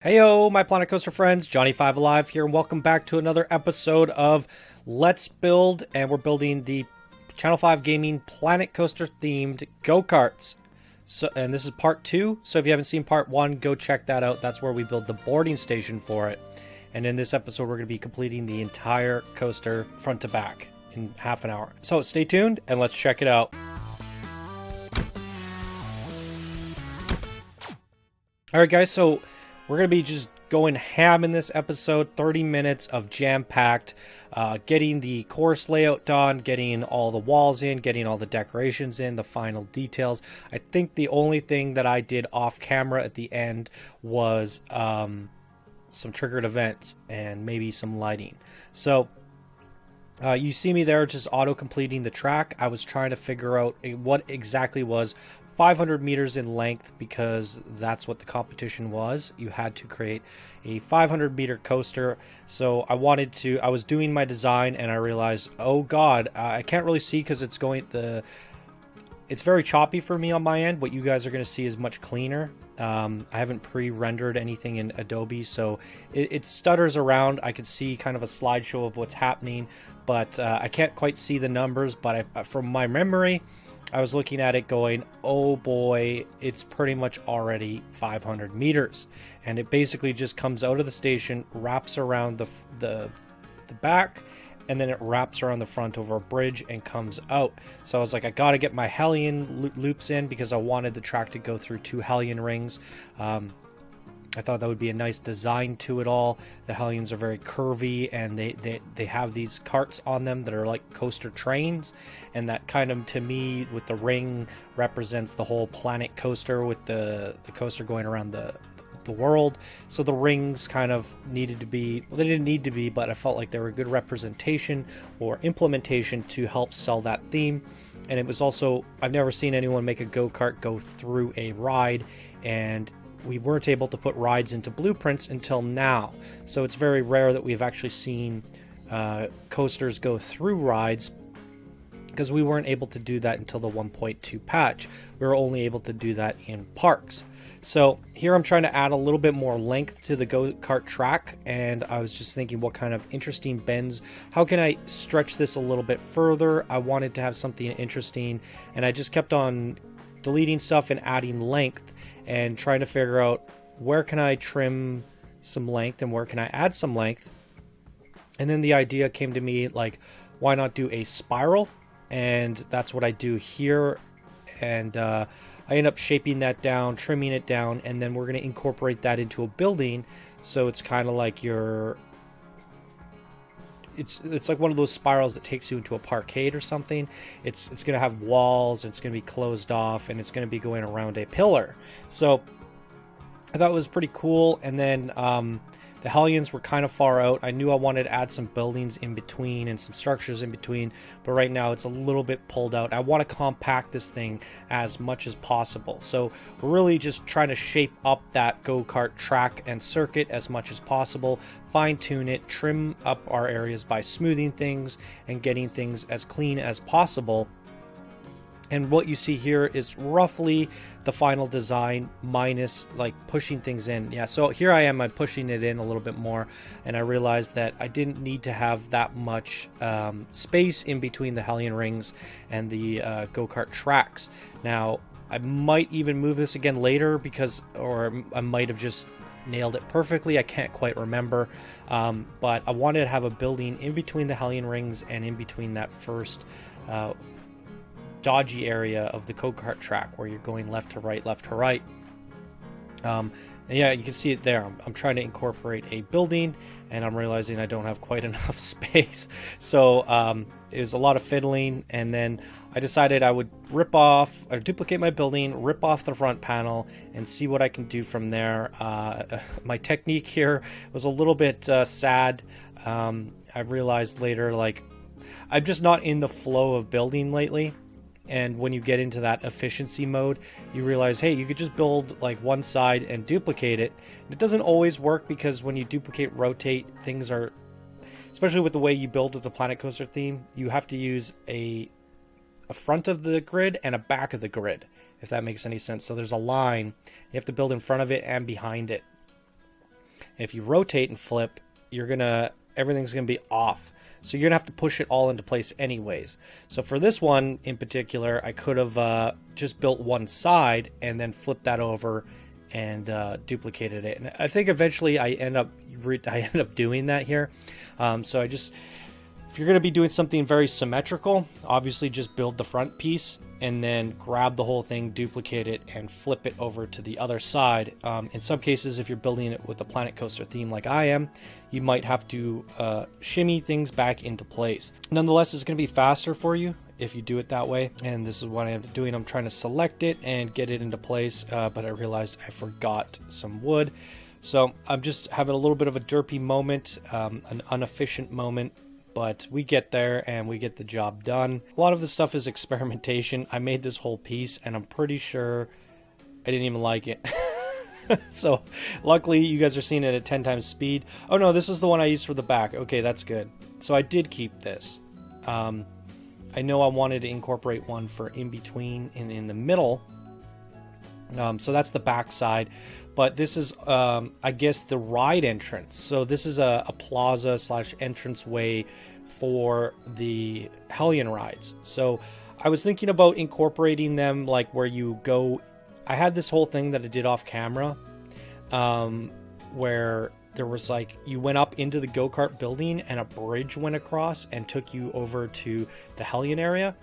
Heyo, my Planet Coaster friends, Johnny Five Alive here, and welcome back to another episode of Let's Build, and we're building the Channel 5 Gaming Planet Coaster themed go-karts. And this is part 2, so if you haven't seen part 1, go check that out. That's where we build the boarding station for it. And in this episode, we're going to be completing the entire coaster front to back in half an hour. So stay tuned, and let's check it out. Alright guys, so we're going to be just going ham in this episode, 30 minutes of jam-packed, getting the course layout done, getting all the walls in, getting all the decorations in, the final details. I think the only thing that I did off camera at the end was some triggered events and maybe some lighting. So you see me there just auto-completing the track. I was trying to figure out what exactly was 500 meters in length because that's what the competition was. You had to create a 500 meter coaster. So I was doing my design and I realized, oh god, I can't really see because it's very choppy for me on my end. What you guys are going to see is much cleaner. I haven't pre-rendered anything in Adobe, so it stutters around. I could see kind of a slideshow of what's happening, but I can't quite see the numbers. But from my memory, I was looking at it going, oh boy, it's pretty much already 500 meters. And it basically just comes out of the station, wraps around the back, and then it wraps around the front over a bridge and comes out. So I was like, I got to get my Hellion loops in because I wanted the track to go through 2 Hellion rings. I thought that would be a nice design to it all. The Hellions are very curvy, and they have these carts on them that are like coaster trains, and that kind of, to me, with the ring, represents the whole planet coaster with the coaster going around the world. So the rings kind of needed to be, well, they didn't need to be, but I felt like they were a good representation or implementation to help sell that theme. And it was also, I've never seen anyone make a go-kart go through a ride, and we weren't able to put rides into blueprints until now. So it's very rare that we've actually seen coasters go through rides, because we weren't able to do that until the 1.2 patch. We were only able to do that in parks. So here I'm trying to add a little bit more length to the go-kart track, and I was just thinking what kind of interesting bends, how can I stretch this a little bit further? I wanted to have something interesting, and I just kept on deleting stuff and adding length and trying to figure out where can I trim some length and where can I add some length. And then the idea came to me, like, why not do a spiral? And that's what I do here. And I end up shaping that down, trimming it down, and then we're going to incorporate that into a building. So it's kind of like it's like one of those spirals that takes you into a parkade or something. It's going to have walls, and it's going to be closed off, and it's going to be going around a pillar. So I thought it was pretty cool. And then the Hellions were kind of far out. I knew I wanted to add some buildings in between and some structures in between, but right now it's a little bit pulled out. I want to compact this thing as much as possible. So we're really just trying to shape up that go-kart track and circuit as much as possible, fine-tune it, trim up our areas by smoothing things and getting things as clean as possible. And what you see here is roughly the final design minus like pushing things in. Yeah, so here I am, I'm pushing it in a little bit more, and I realized that I didn't need to have that much space in between the Hellion rings and the go-kart tracks. Now, I might even move this again later or I might have just nailed it perfectly. I can't quite remember, but I wanted to have a building in between the Hellion rings and in between that first dodgy area of the go-kart track where you're going left to right, left to right. And yeah, you can see it there. I'm trying to incorporate a building, and I'm realizing I don't have quite enough space. So it was a lot of fiddling, and then I decided I would duplicate my building, rip off the front panel, and see what I can do from there. My technique here was a little bit sad. I realized later, like, I'm just not in the flow of building lately. And when you get into that efficiency mode, you realize, hey, you could just build like one side and duplicate it. And it doesn't always work, because when you duplicate, rotate, things are, especially with the way you build with the Planet Coaster theme, you have to use a front of the grid and a back of the grid, if that makes any sense. So there's a line, you have to build in front of it and behind it. If you rotate and flip, everything's gonna be off. So you're gonna have to push it all into place anyways. So for this one in particular, I could have just built one side and then flipped that over and duplicated it. And I think eventually I end up doing that here. So if you're going to be doing something very symmetrical, obviously just build the front piece and then grab the whole thing, duplicate it, and flip it over to the other side. In some cases, if you're building it with a Planet Coaster theme like I am, you might have to shimmy things back into place. Nonetheless, it's going to be faster for you if you do it that way, and this is what I'm doing. I'm trying to select it and get it into place, but I realized I forgot some wood. So I'm just having a little bit of a derpy moment, an inefficient moment, but we get there and we get the job done. A lot of the stuff is experimentation. I made this whole piece and I'm pretty sure I didn't even like it. So luckily you guys are seeing it at 10 times speed. Oh no, this is the one I used for the back. Okay, that's good. So I did keep this. I know I wanted to incorporate one for in between and in the middle. So that's the back side. But this is, I guess, the ride entrance. So this is a plaza / entrance way for the Hellion rides. So I was thinking about incorporating them like where you go. I had this whole thing that I did off camera where there was like, you went up into the go-kart building and a bridge went across and took you over to the Hellion area.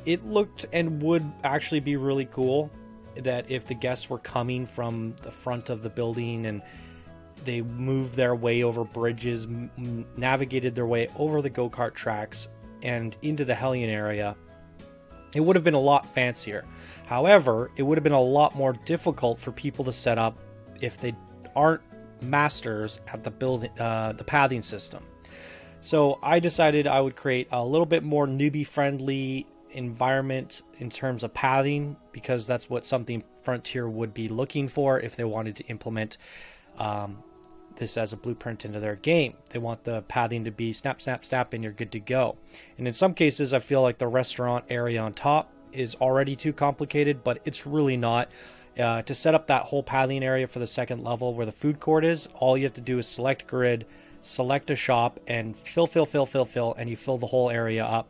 It looked and would actually be really cool that if the guests were coming from the front of the building and they moved their way over bridges, navigated their way over the go-kart tracks and into the Hellion area, it would have been a lot fancier. However, it would have been a lot more difficult for people to set up if they aren't masters at the pathing system. So I decided I would create a little bit more newbie friendly environment in terms of pathing, because that's what something Frontier would be looking for if they wanted to implement this as a blueprint into their game. They want the pathing to be snap, snap, snap, and you're good to go. And in some cases, I feel like the restaurant area on top is already too complicated, but it's really not. To set up that whole pathing area for the second level where the food court is, all you have to do is select grid, select a shop, and fill, and you fill the whole area up.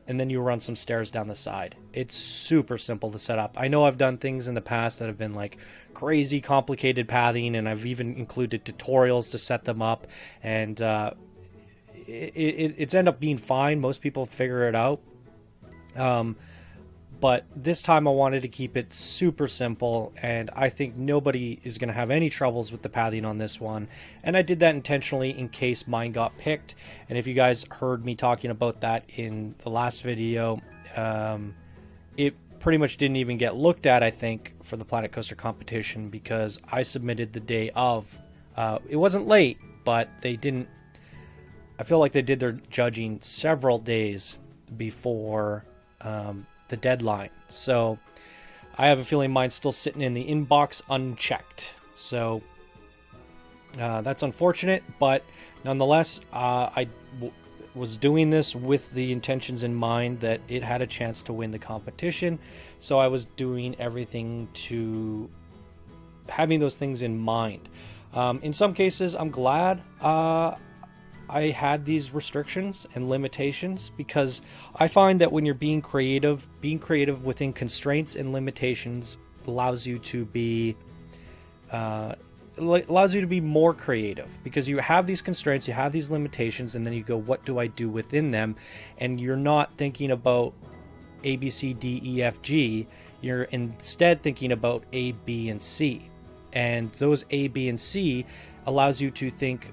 And then you run some stairs down the side. It's super simple to set up. I know I've done things in the past that have been like crazy complicated pathing, and I've even included tutorials to set them up, and it's ended up being fine. Most people figure it out. But this time I wanted to keep it super simple, and I think nobody is going to have any troubles with the pathing on this one. And I did that intentionally in case mine got picked. And if you guys heard me talking about that in the last video, it pretty much didn't even get looked at, I think, for the Planet Coaster competition, because I submitted the day of. It wasn't late, but they didn't... I feel like they did their judging several days before... the deadline. So I have a feeling mine's still sitting in the inbox unchecked. So that's unfortunate, but nonetheless, I was doing this with the intentions in mind that it had a chance to win the competition. So I was doing everything to having those things in mind. In some cases, I'm glad I had these restrictions and limitations, because I find that when you're being creative within constraints and limitations allows you to be more creative, because you have these constraints, you have these limitations, and then you go, what do I do within them? And you're not thinking about A, B, C, D, E, F, G. You're instead thinking about A, B, and C. And those A, B, and C allows you to think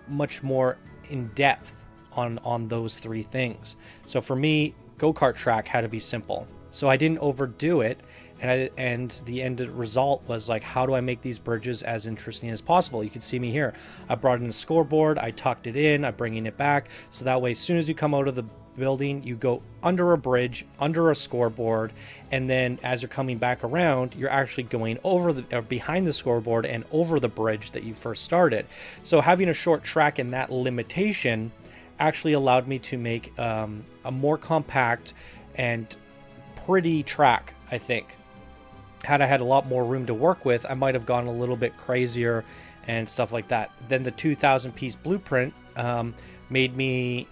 much more in depth on those three things. So for me, go-kart track had to be simple, so I didn't overdo it, and the end result was like, how do I make these bridges as interesting as possible? You can see me here. I brought in the scoreboard, I tucked it in, I'm bringing it back, so that way as soon as you come out of the building, you go under a bridge, under a scoreboard, and then as you're coming back around, you're actually going over behind the scoreboard and over the bridge that you first started. So having a short track and that limitation actually allowed me to make a more compact and pretty track, I think. Had I had a lot more room to work with, I might have gone a little bit crazier and stuff like that. Then the 2,000 piece blueprint made me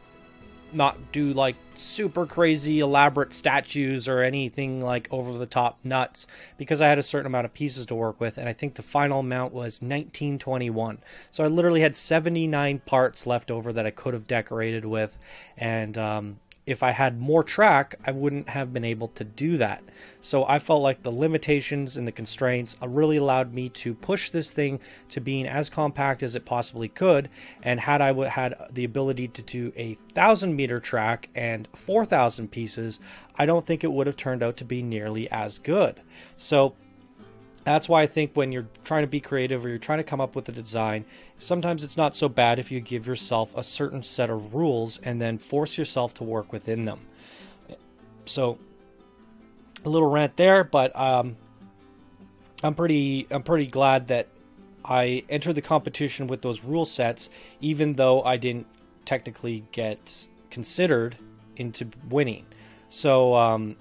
not do like super crazy elaborate statues or anything like over the top nuts, because I had a certain amount of pieces to work with, and I think the final amount was 1921. So I literally had 79 parts left over that I could have decorated with, and if I had more track, I wouldn't have been able to do that. So I felt like the limitations and the constraints really allowed me to push this thing to being as compact as it possibly could. And had I had the ability to do a 1,000-meter track and 4,000 pieces, I don't think it would have turned out to be nearly as good. So that's why I think when you're trying to be creative or you're trying to come up with a design, sometimes it's not so bad if you give yourself a certain set of rules and then force yourself to work within them. So a little rant there, but I'm pretty glad that I entered the competition with those rule sets, even though I didn't technically get considered into winning. So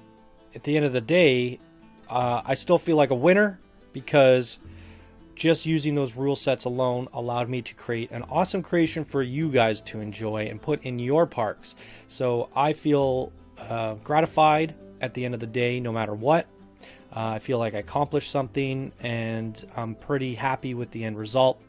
at the end of the day, I still feel like a winner, because just using those rule sets alone allowed me to create an awesome creation for you guys to enjoy and put in your parks. So I feel gratified at the end of the day, no matter what. I feel like I accomplished something, and I'm pretty happy with the end result.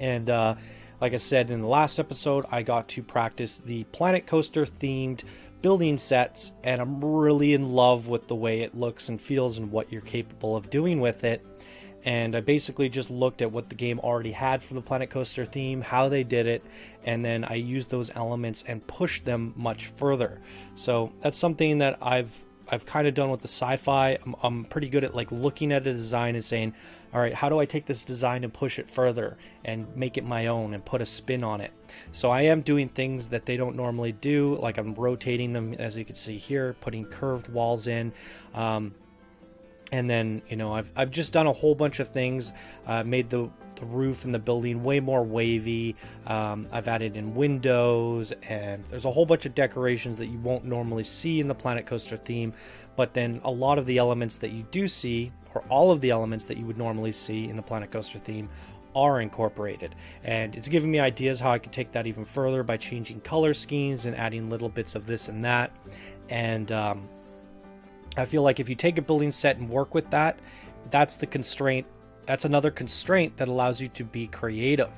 And like I said in the last episode, I got to practice the Planet Coaster themed building sets, and I'm really in love with the way it looks and feels and what you're capable of doing with it. And I basically just looked at what the game already had for the Planet Coaster theme, how they did it, and then I used those elements and pushed them much further. So that's something that I've kind of done with the sci-fi. I'm pretty good at like looking at a design and saying, all right, how do I take this design and push it further and make it my own and put a spin on it? So I am doing things that they don't normally do, like I'm rotating them, as you can see here, putting curved walls in. And then, you know, I've just done a whole bunch of things, made the roof and the building way more wavy. I've added in windows, and there's a whole bunch of decorations that you won't normally see in the Planet Coaster theme, but then a lot of the elements that you do see, or all of the elements that you would normally see in the Planet Coaster theme, are incorporated. And it's giving me ideas how I could take that even further by changing color schemes and adding little bits of this and that. And I feel like if you take a building set and work with that, that's the constraint. That's another constraint that allows you to be creative.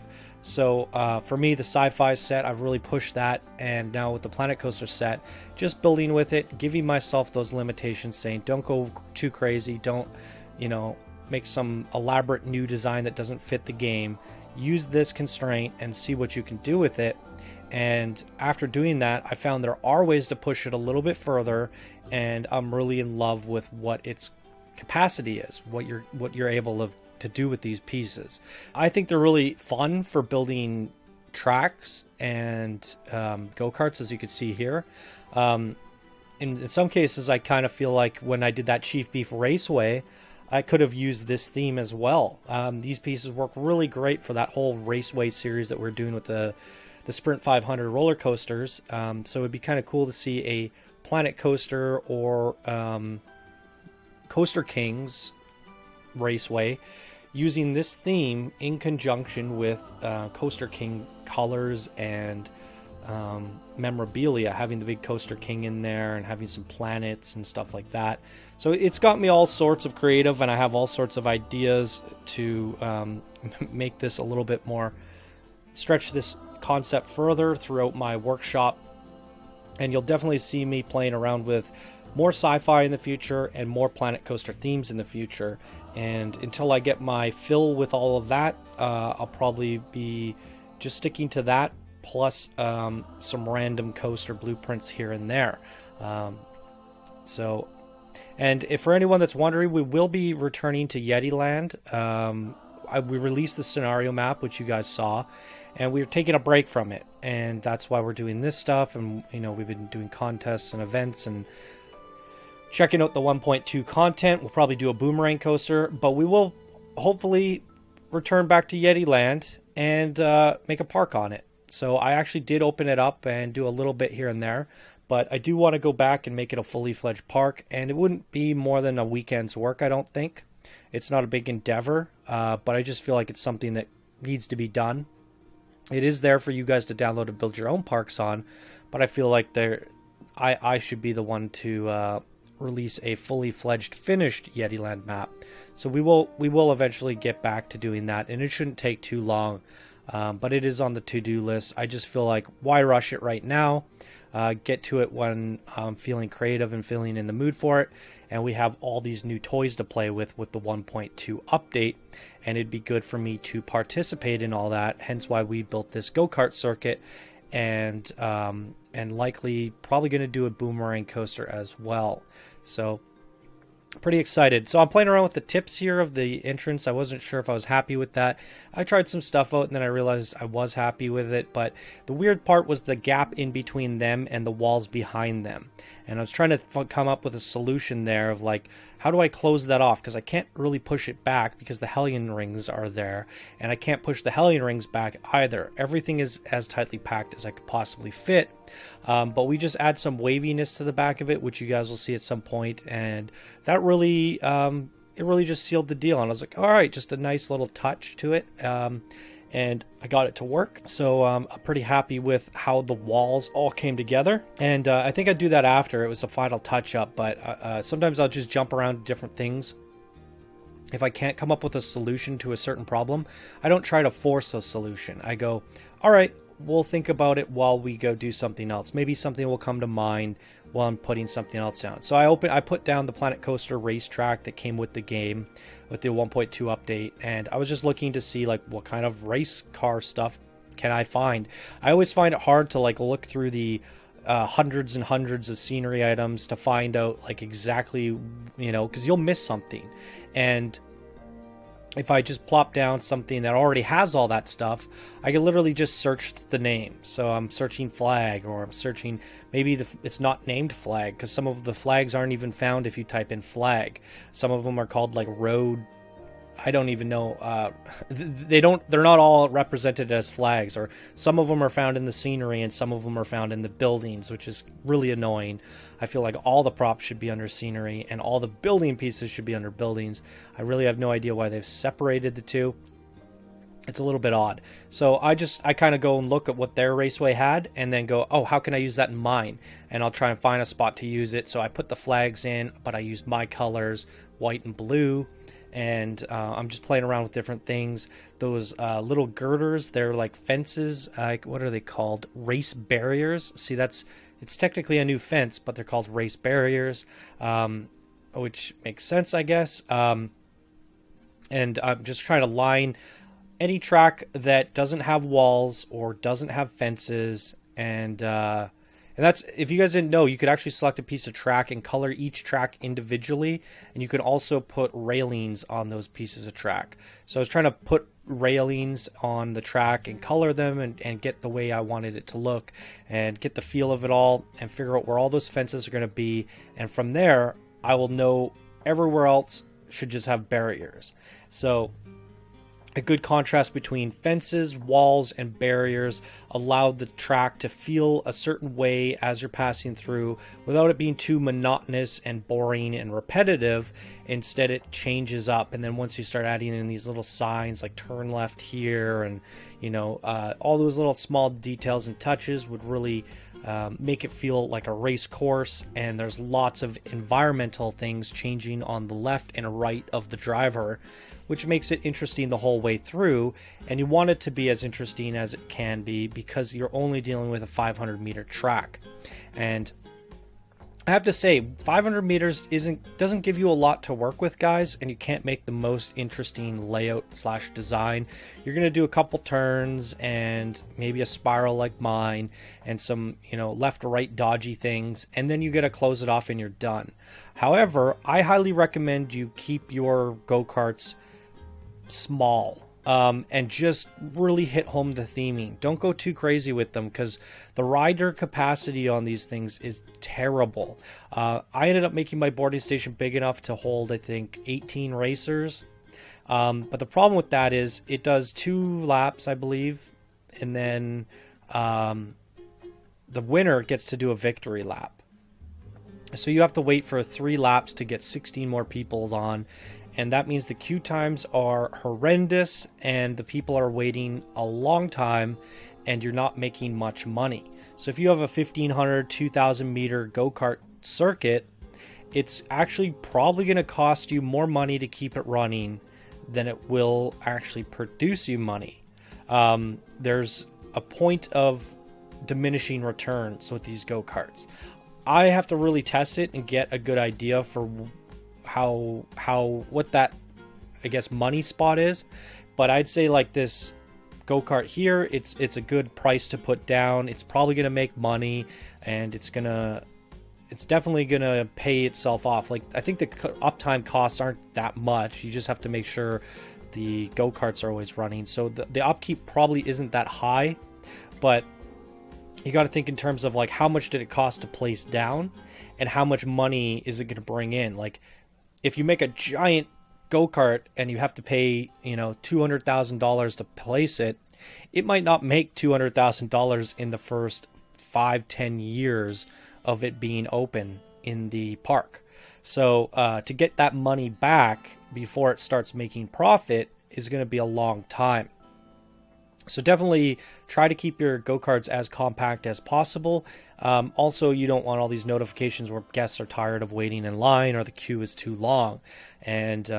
So for me, the sci-fi set, I've really pushed that. And now with the Planet Coaster set, just building with it, giving myself those limitations, saying don't go too crazy, don't, you know, make some elaborate new design that doesn't fit the game. Use this constraint and see what you can do with it. And after doing that, I found there are ways to push it a little bit further, and I'm really in love with what its capacity is, what you're able to do with these pieces. I think they're really fun for building tracks and go-karts, as you can see here. In some cases, I kind of feel like when I did that Chief Beef Raceway, I could have used this theme as well. These pieces work really great for that whole raceway series that we're doing with the Sprint 500 roller coasters. So it'd be kind of cool to see a Planet Coaster or Coaster Kings Raceway using this theme in conjunction with Coaster King colors and memorabilia, having the big Coaster King in there and having some planets and stuff like that. So it's got me all sorts of creative, and I have all sorts of ideas to make this a little bit more, stretch this concept further throughout my workshop. And you'll definitely see me playing around with more sci-fi in the future and more Planet Coaster themes in the future. And until I get my fill with all of that, I'll probably be just sticking to that, plus some random coaster blueprints here and there. And if for anyone that's wondering, we will be returning to Yeti Land. We released the scenario map, which you guys saw, and we're taking a break from it, and that's why we're doing this stuff. And you know, we've been doing contests and events and checking out the 1.2 content. We'll probably do a boomerang coaster, but we will hopefully return back to Yeti Land and make a park on it. So I actually did open it up and do a little bit here and there, but I do want to go back and make it a fully fledged park, and it wouldn't be more than a weekend's work, I don't think. It's not a big endeavor, but I just feel like it's something that needs to be done. It is there for you guys to download and build your own parks on, but I feel like I should be the one to release a fully fledged finished Yetiland map. So we will eventually get back to doing that, and it shouldn't take too long. But it is on the to-do list. I just feel like, why rush it right now? Get to it when I'm feeling creative and feeling in the mood for it. And we have all these new toys to play with the 1.2 update. And it'd be good for me to participate in all that. Hence why we built this go-kart circuit. And likely probably going to do a boomerang coaster as well. So pretty excited. So I'm playing around with the tips here of the entrance. I wasn't sure if I was happy with that. I tried some stuff out and then I realized I was happy with it, but the weird part was the gap in between them and the walls behind them. And I was trying to come up with a solution there of like, how do I close that off? Because I can't really push it back because the Hellion rings are there, and I can't push the Hellion rings back either. Everything is as tightly packed as I could possibly fit. But we just add some waviness to the back of it, which you guys will see at some point, and that really it really just sealed the deal. And I was like, all right, just a nice little touch to it. And I got it to work. So I'm pretty happy with how the walls all came together. And I think I'd do that after it was a final touch up, but sometimes I'll just jump around to different things. If I can't come up with a solution to a certain problem, I don't try to force a solution. I go, all right, we'll think about it while we go do something else. Maybe something will come to mind while I'm putting something else down. So I put down the Planet Coaster racetrack that came with the game, with the 1.2 update, and I was just looking to see like what kind of race car stuff can I find. I always find it hard to like look through the hundreds and hundreds of scenery items to find out like exactly, because you'll miss something. And if I just plop down something that already has all that stuff, I can literally just search the name. So I'm searching flag, or I'm searching, maybe it's not named flag, because some of the flags aren't even found if you type in flag. Some of them are called like road, I don't even know. They're not all represented as flags, or some of them are found in the scenery and some of them are found in the buildings, which is really annoying. I feel like all the props should be under scenery and all the building pieces should be under buildings. I really have no idea why they've separated the two. It's a little bit odd. So I kind of go and look at what their raceway had and then go, oh, how can I use that in mine? And I'll try and find a spot to use it. So I put the flags in, but I used my colors, white and blue. And I'm just playing around with different things. Those little girders, they're like fences. What are they called? Race barriers. See, it's technically a new fence, but they're called race barriers, which makes sense, I guess. And I'm just trying to line any track that doesn't have walls or doesn't have fences. And that's, if you guys didn't know, you could actually select a piece of track and color each track individually, and you could also put railings on those pieces of track. So I was trying to put railings on the track and color them and get the way I wanted it to look and get the feel of it all and figure out where all those fences are going to be. And from there, I will know everywhere else should just have barriers. So a good contrast between fences, walls, and barriers allowed the track to feel a certain way as you're passing through without it being too monotonous and boring and repetitive. Instead, it changes up. And then once you start adding in these little signs like turn left here and, all those little small details and touches would really make it feel like a race course. And there's lots of environmental things changing on the left and right of the driver, which makes it interesting the whole way through. And you want it to be as interesting as it can be because you're only dealing with a 500-meter track. And I have to say, 500 meters doesn't give you a lot to work with, guys, and you can't make the most interesting layout/design. You're going to do a couple turns and maybe a spiral like mine and some, left-right dodgy things, and then you got to close it off and you're done. However, I highly recommend you keep your go-karts small and just really hit home the theming. Don't go too crazy with them because the rider capacity on these things is terrible. I ended up making my boarding station big enough to hold, I think, 18 racers. But the problem with that is it does 2 laps, I believe, and then the winner gets to do a victory lap. So you have to wait for 3 laps to get 16 more people on. and that means the queue times are horrendous and the people are waiting a long time and you're not making much money. So if you have a 1,500, 2,000 meter go-kart circuit, it's actually probably going to cost you more money to keep it running than it will actually produce you money. There's a point of diminishing returns with these go-karts. I have to really test it and get a good idea for what that, I guess, money spot is. But I'd say like this go-kart here, it's a good price to put down. It's probably going to make money, and it's definitely going to pay itself off. Like, I think the uptime costs aren't that much. You just have to make sure the go-karts are always running. So the upkeep probably isn't that high, but you got to think in terms of like how much did it cost to place down and how much money is it going to bring in. Like, if you make a giant go-kart and you have to pay, $200,000 to place it, it might not make $200,000 in the first 5-10 years of it being open in the park. So to get that money back before it starts making profit is going to be a long time. So definitely try to keep your go-karts as compact as possible. Also, you don't want all these notifications where guests are tired of waiting in line or the queue is too long. And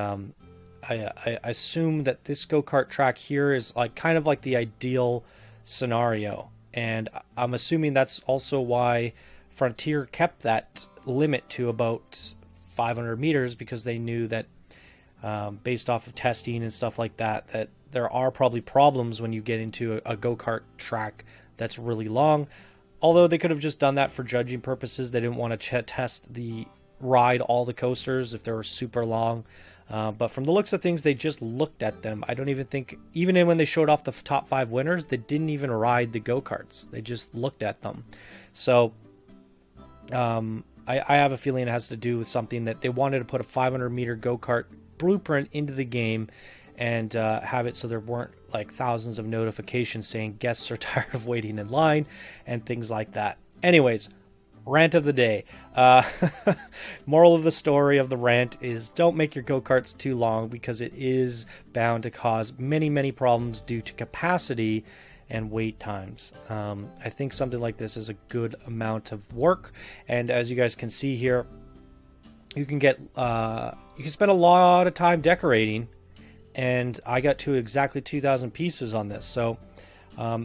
I assume that this go-kart track here is like kind of like the ideal scenario. And I'm assuming that's also why Frontier kept that limit to about 500 meters, because they knew that based off of testing and stuff like that, that there are probably problems when you get into a go-kart track that's really long. Although they could have just done that for judging purposes. They didn't want to test all the coasters if they were super long. But from the looks of things, they just looked at them. I don't even think, even when they showed off the top 5 winners, they didn't even ride the go-karts. They just looked at them. So I have a feeling it has to do with something that they wanted to put a 500 meter go-kart blueprint into the game and have it so there weren't like thousands of notifications saying guests are tired of waiting in line and things like that. Anyways, rant of the day. Moral of the story of the rant is don't make your go-karts too long, because it is bound to cause many, many problems due to capacity and wait times. I think something like this is a good amount of work, and as you guys can see here, you can spend a lot of time decorating, and I got to exactly 2,000 pieces on this. So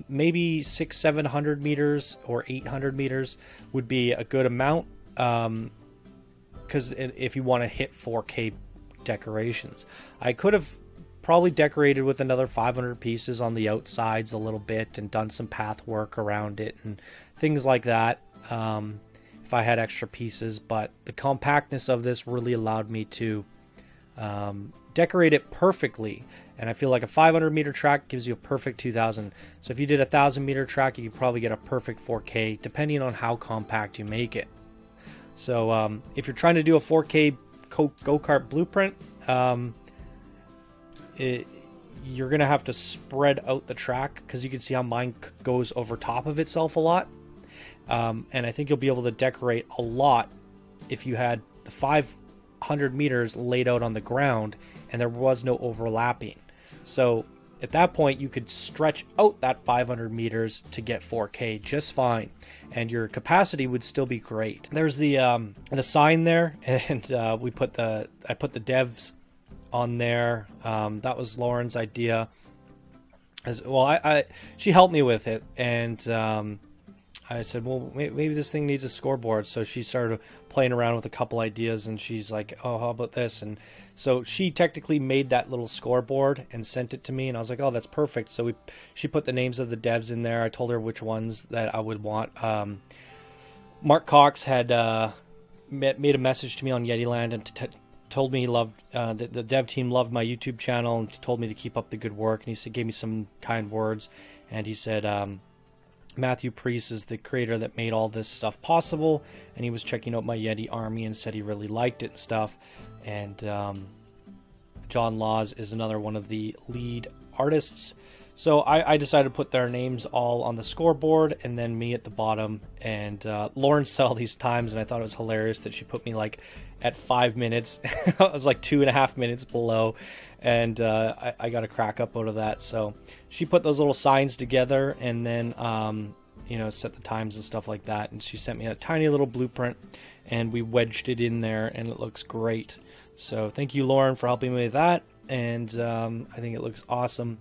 maybe 600-700 meters or 800 meters would be a good amount, because if you want to hit 4K decorations, I could have probably decorated with another 500 pieces on the outsides a little bit and done some path work around it and things like that if I had extra pieces. But the compactness of this really allowed me to decorate it perfectly, and I feel like a 500 meter track gives you a perfect 2,000. So if you did a 1,000 meter track, you could probably get a perfect 4K depending on how compact you make it. So if you're trying to do a 4K go-kart blueprint, you're gonna have to spread out the track, because you can see how mine goes over top of itself a lot, and I think you'll be able to decorate a lot if you had the 500 meters laid out on the ground and there was no overlapping. So at that point you could stretch out that 500 meters to get 4K just fine, and your capacity would still be great. There's the sign there, and I put the devs on there. That was Lauren's idea as well. She helped me with it, and I said, well, maybe this thing needs a scoreboard. So she started playing around with a couple ideas, and she's like, oh, how about this? And so she technically made that little scoreboard and sent it to me, and I was like, oh, that's perfect. So she put the names of the devs in there. I told her which ones that I would want. Mark Cox had made a message to me on Yetiland and told me he loved the dev team loved my YouTube channel, and told me to keep up the good work. And he gave me some kind words, and he said, Matthew Priest is the creator that made all this stuff possible, and he was checking out my Yeti army and said he really liked it and stuff. And John Laws is another one of the lead artists. So I decided to put their names all on the scoreboard and then me at the bottom. And Lauren said all these times, and I thought it was hilarious that she put me like at 5 minutes. I was like 2.5 minutes below, and I got a crack up out of that. So she put those little signs together and then set the times and stuff like that. And she sent me a tiny little blueprint, and we wedged it in there, and it looks great. So thank you, Lauren, for helping me with that. And I think it looks awesome.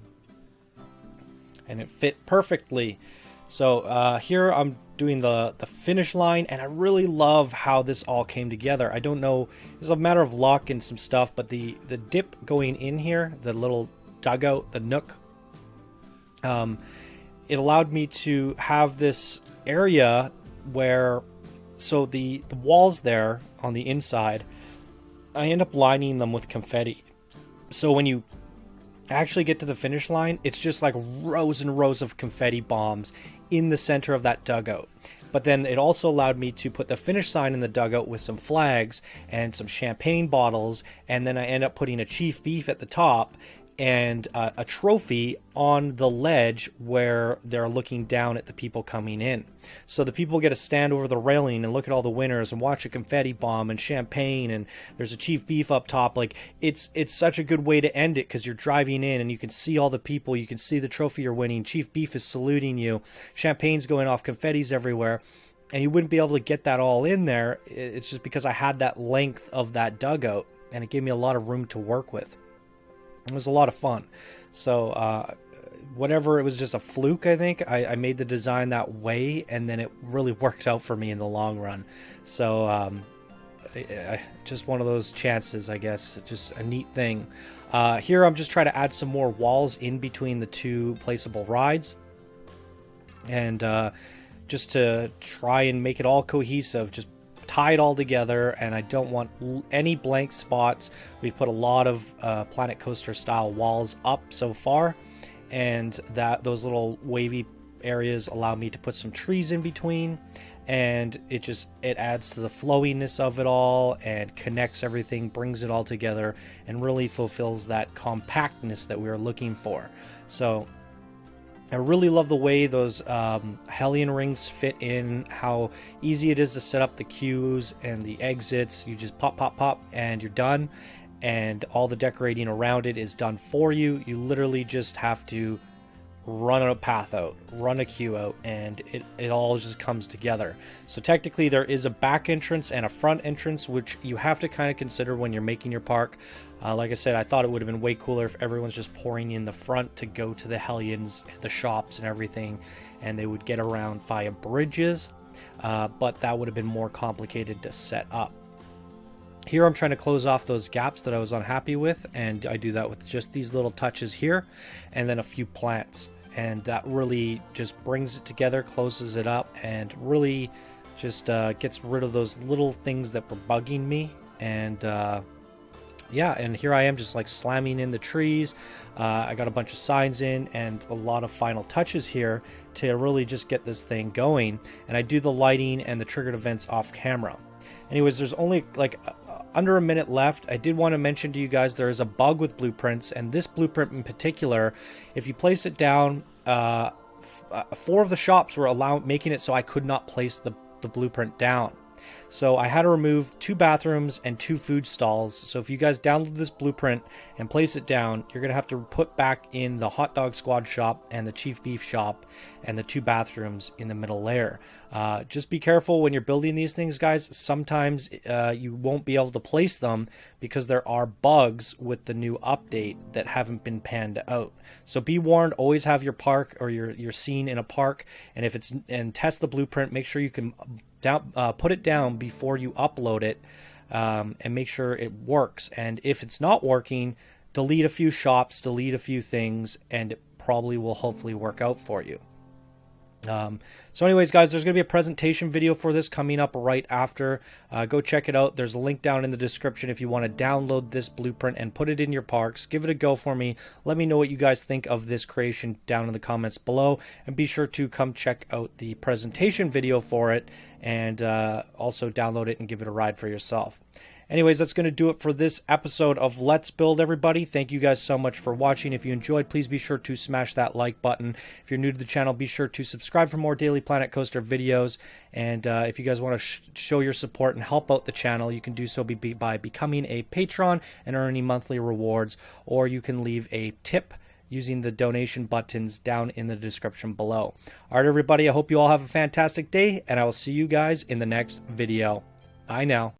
And it fit perfectly. So here I'm doing the finish line, and I really love how this all came together. I don't know, it's a matter of luck and some stuff, but the dip going in here, the little dugout, the nook, it allowed me to have this area where, so the walls there on the inside, I end up lining them with confetti. So when you actually get to the finish line, it's just like rows and rows of confetti bombs in the center of that dugout. But then it also allowed me to put the finish sign in the dugout with some flags and some champagne bottles, and then I end up putting a chief beef at the top and a trophy on the ledge where they're looking down at the people coming in. So the people get to stand over the railing and look at all the winners and watch a confetti bomb and champagne, and there's a chief beef up top. Like, it's such a good way to end it, because you're driving in and you can see all the people, you can see the trophy you're winning, chief beef is saluting you, champagne's going off, confetti's everywhere, and you wouldn't be able to get that all in there. It's just because I had that length of that dugout, and it gave me a lot of room to work with. It was a lot of fun. So whatever, it was just a fluke, I think. I made the design that way, and then it really worked out for me in the long run. So just one of those chances, I guess. Just a neat thing. Here I'm just trying to add some more walls in between the two placeable rides. And just to try and make it all cohesive, just tie it all together, and I don't want any blank spots. We've put a lot of Planet Coaster style walls up so far, and those little wavy areas allow me to put some trees in between, and it adds to the flowiness of it all and connects everything, brings it all together, and really fulfills that compactness that we were looking for. So I really love the way those Hellion rings fit in, how easy it is to set up the queues and the exits. You just pop, pop, pop, and you're done. And all the decorating around it is done for you. You literally just have to run a path out, run a queue out, and it all just comes together. So technically there is a back entrance and a front entrance, which you have to kind of consider when you're making your park. Like I said, I thought it would have been way cooler if everyone's just pouring in the front to go to the Hellions, the shops and everything, and they would get around via bridges, but that would have been more complicated to set up. Here I'm trying to close off those gaps that I was unhappy with, and I do that with just these little touches here and then a few plants, and that really just brings it together, closes it up, and really just gets rid of those little things that were bugging me. And yeah, and here I am just like slamming in the trees. I got a bunch of signs in and a lot of final touches here to really just get this thing going, and I do the lighting and the triggered events off camera. Anyways, there's only like under a minute left. I did want to mention to you guys there is a bug with blueprints, and this blueprint in particular, if you place it down, 4 of the shops were making it so I could not place the blueprint down. So I had to remove 2 bathrooms and 2 food stalls. So if you guys download this blueprint and place it down, you're going to have to put back in the hot dog squad shop and the chief beef shop and the 2 bathrooms in the middle layer. Just be careful when you're building these things, guys. Sometimes you won't be able to place them because there are bugs with the new update that haven't been panned out. So be warned, always have your park or your scene in a park, and test the blueprint. Make sure you can put it down before you upload it, and make sure it works. And if it's not working, delete a few shops, delete a few things, and it probably will hopefully work out for you. So anyways, guys, there's going to be a presentation video for this coming up right after. Go check it out. There's a link down in the description if you want to download this blueprint and put it in your parks. Give it a go for me. Let me know what you guys think of this creation down in the comments below, and be sure to come check out the presentation video for it, and also download it and give it a ride for yourself. Anyways, that's going to do it for this episode of Let's Build, everybody. Thank you guys so much for watching. If you enjoyed, please be sure to smash that like button. If you're new to the channel, be sure to subscribe for more Daily Planet Coaster videos. And if you guys want to show your support and help out the channel, you can do so by becoming a patron and earning monthly rewards, or you can leave a tip using the donation buttons down in the description below. All right, everybody, I hope you all have a fantastic day, and I will see you guys in the next video. Bye now.